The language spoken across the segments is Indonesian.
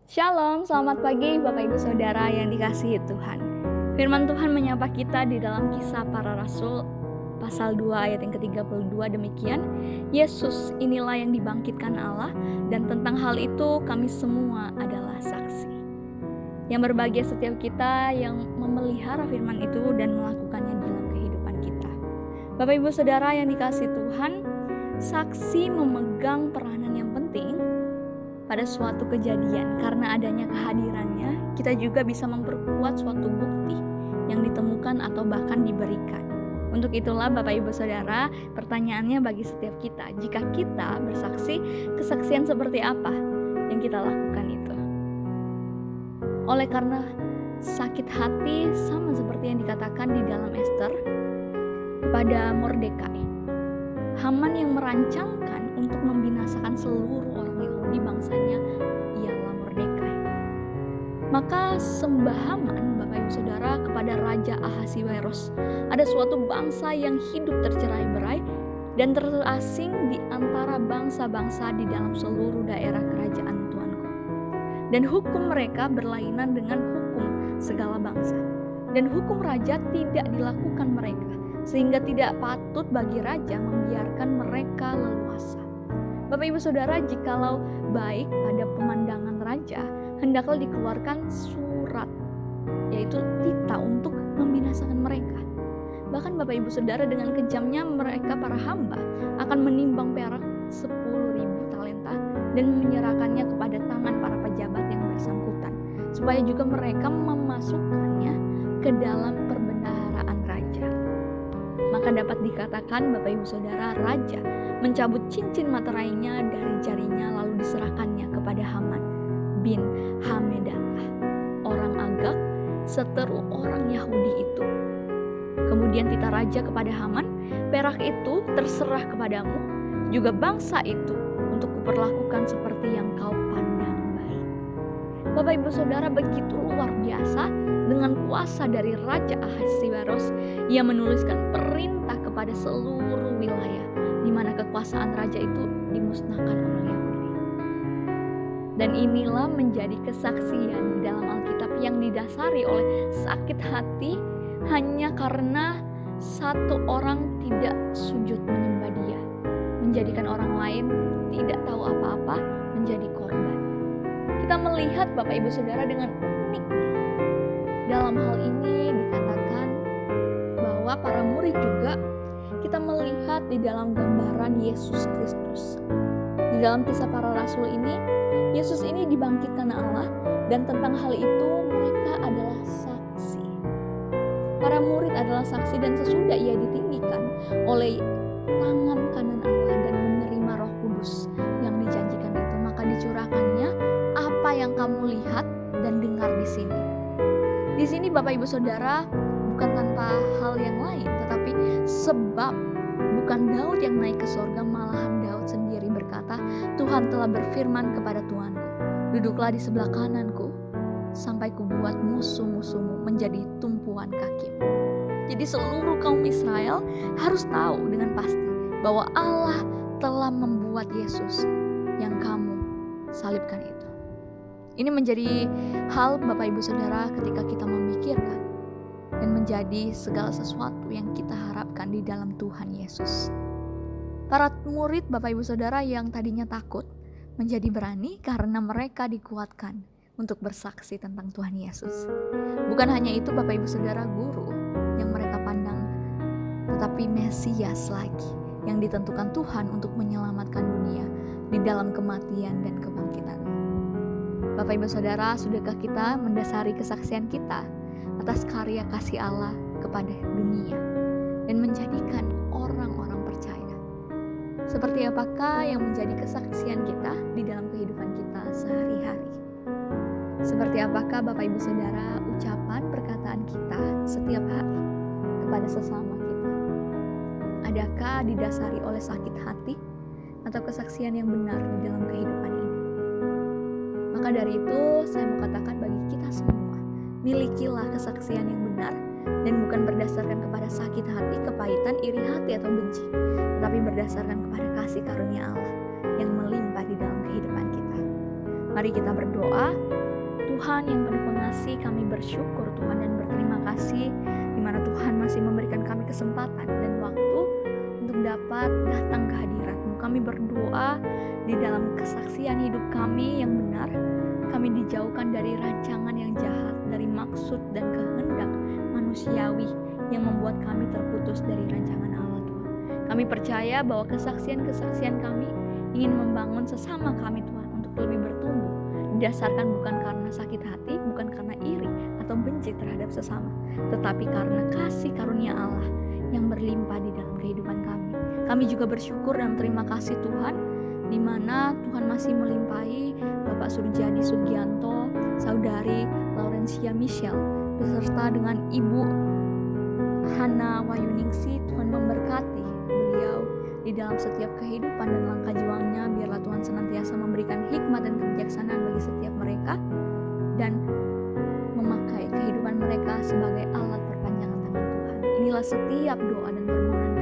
Shalom, selamat pagi Bapak Ibu Saudara yang dikasihi Tuhan. Firman Tuhan menyapa kita di dalam Kisah Para Rasul pasal 2 ayat yang ke-32 demikian. Yesus inilah yang dibangkitkan Allah, dan tentang hal itu kami semua adalah saksi. Yang berbahagia setiap kita yang memelihara firman itu dan melakukannya dalam kehidupan kita. Bapak Ibu Saudara yang dikasihi Tuhan, saksi memegang peranan yang penting pada suatu kejadian. Karena adanya kehadirannya, kita juga bisa memperkuat suatu bukti yang ditemukan atau bahkan diberikan. Untuk itulah Bapak Ibu Saudara, pertanyaannya bagi setiap kita, jika kita bersaksi, kesaksian seperti apa yang kita lakukan itu? Oleh karena sakit hati, sama seperti yang dikatakan di dalam Ester kepada Mordekai, Haman yang merancangkan untuk membinasakan seluruh orang Yahudi bangsanya ialah Mordekai. Maka sembah Haman, Bapak Ibu Saudara, kepada Raja Ahasiweros, ada suatu bangsa yang hidup tercerai-berai dan terasing di antara bangsa-bangsa di dalam seluruh daerah kerajaan Tuanku. Dan hukum mereka berlainan dengan hukum segala bangsa. Dan hukum raja tidak dilakukan mereka, sehingga tidak patut bagi raja membiarkan mereka leluasa. Bapak Ibu Saudara, jikalau baik pada pemandangan raja, hendaklah dikeluarkan surat, yaitu titah untuk membinasakan mereka. Bahkan Bapak Ibu Saudara, dengan kejamnya mereka para hamba akan menimbang perak 10.000 talenta dan menyerahkannya kepada tangan para pejabat yang bersangkutan, supaya juga mereka memasukkannya ke dalam perbendaharaan raja. Maka dapat dikatakan Bapak Ibu Saudara, raja mencabut cincin materainya dari jarinya, lalu diserahkannya kepada Haman bin Hamedatha, orang Agag, seteru orang Yahudi itu. Kemudian titah raja kepada Haman, perak itu terserah kepadamu, juga bangsa itu, untuk kuperlakukan seperti yang kau pandang baik. Bapak Ibu Saudara, begitu luar biasa dengan kuasa dari Raja Ahasiweros, ia menuliskan perintah kepada seluruh wilayah di mana kekuasaan raja itu dimusnahkan orang Yahudi. Dan inilah menjadi kesaksian di dalam Alkitab yang didasari oleh sakit hati hanya karena satu orang tidak sujud menyembah Dia, menjadikan orang lain tidak tahu apa-apa menjadi korban. Kita melihat Bapak Ibu Saudara dengan uniknya dalam hal ini dikatakan bahwa para murid juga kita melihat di dalam gambaran Yesus Kristus. Di dalam Kisah Para Rasul ini, Yesus ini dibangkitkan Allah, dan tentang hal itu mereka adalah saksi. Para murid adalah saksi, dan sesudah ia ditinggikan oleh tangan kanan Allah dan menerima Roh Kudus yang dijanjikan itu, maka dicurahkannya apa yang kamu lihat dan dengar di sini. Di sini Bapak Ibu Saudara, bukan tanpa hal yang lain, tetapi sebab bukan Daud yang naik ke sorga, malahan Daud sendiri berkata, Tuhan telah berfirman kepada Tuanku, duduklah di sebelah kananku, sampai kubuat musuh-musuhmu menjadi tumpuan kakimu. Jadi seluruh kaum Israel harus tahu dengan pasti bahwa Allah telah membuat Yesus yang kamu salibkan itu. Ini menjadi hal Bapak Ibu Saudara ketika kita memikirkan dan menjadi segala sesuatu yang kita harapkan di dalam Tuhan Yesus. Para murid Bapak Ibu Saudara yang tadinya takut menjadi berani karena mereka dikuatkan untuk bersaksi tentang Tuhan Yesus. Bukan hanya itu Bapak Ibu Saudara, guru yang mereka pandang, tetapi Mesias lagi yang ditentukan Tuhan untuk menyelamatkan dunia di dalam kematian dan kebangkitan. Bapak Ibu Saudara, sudahkah kita mendasari kesaksian kita atas karya kasih Allah kepada dunia dan menjadikan orang-orang percaya? Seperti apakah yang menjadi kesaksian kita di dalam kehidupan kita sehari-hari? Seperti apakah Bapak Ibu Saudara ucapan perkataan kita setiap hari kepada sesama kita? Adakah didasari oleh sakit hati atau kesaksian yang benar di dalam kehidupan ini? Maka dari itu saya mau katakan bagi kita semua, milikilah kesaksian yang benar dan bukan berdasarkan kepada sakit hati, kepahitan, iri hati atau benci, tetapi berdasarkan kepada kasih karunia Allah yang melimpah di dalam kehidupan kita. Mari kita berdoa. Tuhan yang penuh pengasih, kami bersyukur Tuhan dan berterima kasih di mana Tuhan masih memberikan kami kesempatan dan waktu untuk dapat datang ke hadirat-Mu. Kami berdoa di dalam kesaksian hidup kami yang benar, kami dijauhkan dari rancangan yang jahat, dari maksud dan kehendak manusiawi yang membuat kami terputus dari rancangan Allah Tuhan. Kami percaya bahwa kesaksian-kesaksian kami ingin membangun sesama kami Tuhan untuk lebih bertumbuh, didasarkan bukan karena sakit hati, bukan karena iri atau benci terhadap sesama, tetapi karena kasih karunia Allah yang berlimpah di dalam kehidupan kami. Kami juga bersyukur dan terima kasih Tuhan, di mana Tuhan masih melimpahi Bapak Surjadi Sugianto, Saudari Laurencia Michelle, beserta dengan Ibu Hana Wayuningsi. Tuhan memberkati beliau di dalam setiap kehidupan dan langkah juangnya. Biarlah Tuhan senantiasa memberikan hikmat dan kebijaksanaan bagi setiap mereka dan memakai kehidupan mereka sebagai alat perpanjangan tangan Tuhan. Inilah setiap doa dan permohonan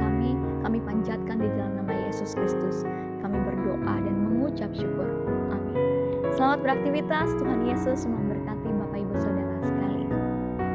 kami panjatkan di dalam nama Yesus Kristus. Kami berdoa dan mengucap syukur. Amin. Selamat beraktivitas, Tuhan Yesus memberkati.